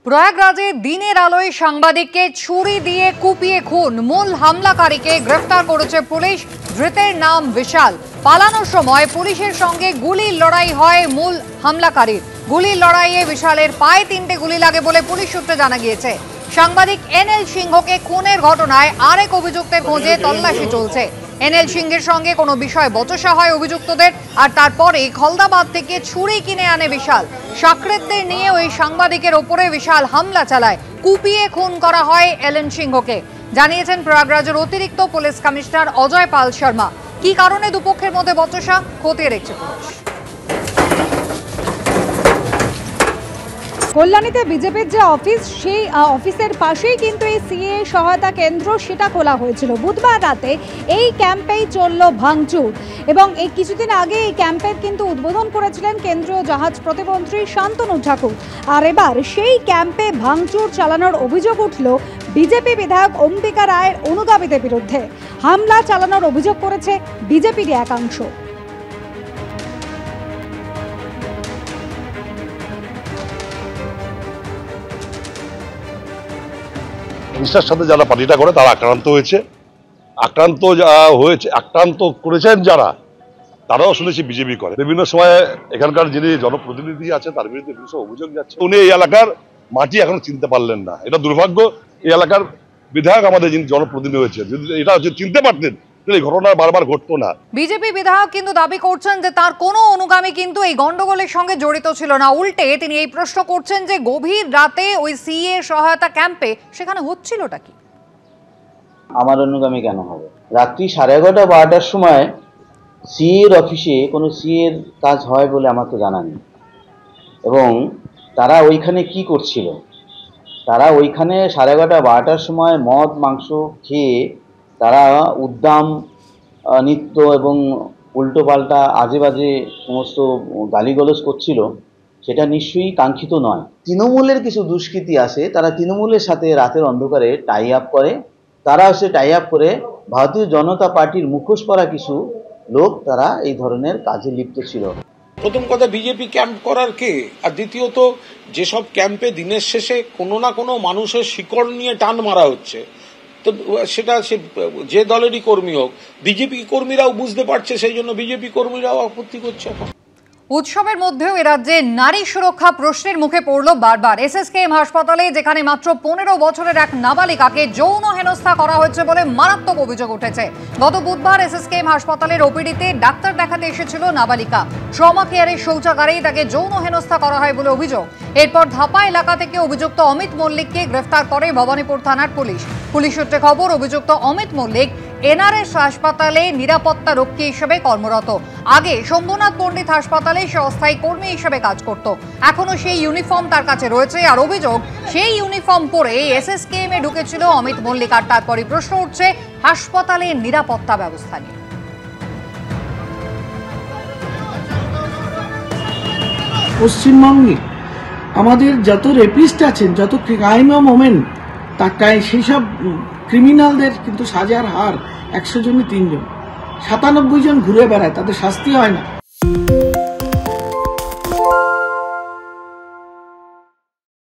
প্রয়াগরাজে দিনের আলোয় সাংবাদিককে ছুরি দিয়ে কুপিয়ে খুন, মূল হামলাকারীকে গ্রেফতার করেছে পুলিশ। ধৃতের নাম বিশাল। পালানোর সময় পুলিশের সঙ্গে গুলির লড়াই হয় মূল হামলাকারীর। গুলির লড়াইয়ে বিশালের পায়ে 3টে গুলি লাগে বলে পুলিশ সূত্রে জানা গিয়েছে। সাংবাদিক এনএল সিংহকে খুনের ঘটনায় আরেক অভিযুক্তের খোঁজে তল্লাশি চলছে। এনএল সিংহের সঙ্গে কোনো বিষয় বচসা হয় অভিযুক্তদের, আর তারপরে খলদাবাদ থেকে ছুরি কিনে আনে বিশাল। সাকরেতদের নিয়ে ওই সাংবাদিকের ওপরে বিশাল হামলা চালায়, কুপিয়ে খুন করা হয় এনএল সিংহকে, জানিয়েছেন প্রয়াগরাজের অতিরিক্ত পুলিশ কমিশনার অজয় পাল শর্মা। কি কারণে দুপক্ষের মধ্যে বচসা খতিয়ে দেখছে পুলিশ। কল্যাণীতে বিজেপির যে অফিস, সেই অফিসের পাশেই কিন্তু এই সিএ সহায়তা কেন্দ্র সেটা খোলা হয়েছিল। বুধবার রাতে এই ক্যাম্পেই চলল ভাঙচুর, এবং এই কিছুদিন আগে এই ক্যাম্পের কিন্তু উদ্বোধন করেছিলেন কেন্দ্রীয় জাহাজ প্রতিমন্ত্রী শান্তনু ঠাকুর। আর এবার সেই ক্যাম্পে ভাঙচুর চালানোর অভিযোগ উঠল বিজেপি বিধায়ক অম্বিকা রায়ের অনুগামীদের বিরুদ্ধে। হামলা চালানোর অভিযোগ করেছে বিজেপির একাংশ। সংস্থার সাথে যারা পার্টিটা করে তারা আক্রান্ত করেছেন যারা, তারাও শুনেছি বিজেপি করে। বিভিন্ন সময় এখানকার যিনি জনপ্রতিনিধি আছে তার বিরুদ্ধে বিভিন্ন অভিযোগ যাচ্ছে। উনি এই এলাকার মাটি এখনো চিনতে পারলেন না, এটা দুর্ভাগ্য। এই এলাকার বিধায়ক আমাদের যিনি জনপ্রতিনিধি হয়েছে, যদি এটা চিনতে পারতেন এই ঘটনা বারবার ঘটতো না। বিজেপি বিধায়ক কিন্তু দাবি করছেন যে তার কোনো অনুগামী কিন্তু এই গন্ডগোলের সঙ্গে জড়িত ছিল না। উল্টে তিনি এই প্রশ্ন করছেন যে গভীর রাতে ওই সিএ সহায়তা ক্যাম্পে সেখানে হচ্ছিলটা কি। আমার অনুগামী কেন হবে? রাত্রি 11:30-12টার সময় সিএর অফিসে কোনো সিএর কাজ হয় বলে আমার তো জানা নেই। এবং তারা ওইখানে কি করছিল? তারা ওইখানে 11:30-12টার সময় মদ মাংস খেয়ে তারা উদ্দাম নৃত্য এবং উল্টোপাল্টা আজে বাজে সমস্ত গালিগালাজ করছিল, সেটা নিশ্চয়ই কাঙ্ক্ষিত নয়। তৃণমূলের কিছু দুষ্কৃতী আসে, তারা তৃণমূলের সাথে রাতের অন্ধকারে টাই আপ করে। তারা সে টাই আপ করে ভারতীয় জনতা পার্টির মুখোশ পরা কিছু লোক তারা এই ধরনের কাজে লিপ্ত ছিল। প্রথম কথা, বিজেপি ক্যাম্প করার কে? আর দ্বিতীয়ত, যেসব ক্যাম্পে দিনের শেষে কোনো না কোনো মানুষের শিকড় নিয়ে টান মারা হচ্ছে, তো সেটা সে যে দলেরই কর্মী হোক, বিজেপি কর্মীরাও বুঝতে পারছে, সেই জন্য বিজেপি কর্মীরাও আপত্তি করছে। উৎসবের মধ্যেও এরাজ্যে নারী সুরক্ষা প্রশ্নের মুখে পড়ল বারবার। এসএসকেএম হাসপাতালে যেখানে মাত্র 15 বছরের এক নাবালিকাকে যৌন হেনস্থা করা হয়েছে বলে মারাত্মক অভিযোগ উঠেছে। গত বুধবার এসএসকেএম হাসপাতালের ওপিডিতে ডাক্তার দেখাতে এসেছিল নাবালিকা। ট্রমা কেয়ারের শৌচাগারেই তাকে যৌন হেনস্থা করা হয় বলে অভিযোগ। এরপর ধাপা এলাকা থেকে অভিযুক্ত অমিত মল্লিককে গ্রেফতার করে ভবানীপুর থানার পুলিশ। পুলিশ সূত্রে খবর, অভিযুক্ত অমিত মল্লিক এনআরএস হাসপাতালে নিরাপত্তা রক্ষী হিসেবে কর্মরত। আগে শম্ভুনাথ পণ্ডিত হাসপাতালে সে অস্থায়ী কর্মী হিসেবে কাজ করত। এখনো সেই ইউনিফর্ম তার কাছে রয়েছে। আর অভিযোগ, সেই ইউনিফর্ম পরে এসএসকেএম এ ঢুকেছিল অমিত মল্লিক। আর তারপরই প্রশ্ন উঠছে হাসপাতালের নিরাপত্তা ব্যবস্থা নিয়ে। পশ্চিমবঙ্গে আমাদের যত রেপিস্ট আছেন, যত ক্রাইম মোমেন্ট, তার সেই সব ক্রিমিনালদের কিন্তু সাজার হার 100 জনে 3 জন, 97 জন ঘুরে বেড়ায়, তাদের শাস্তি হয় না।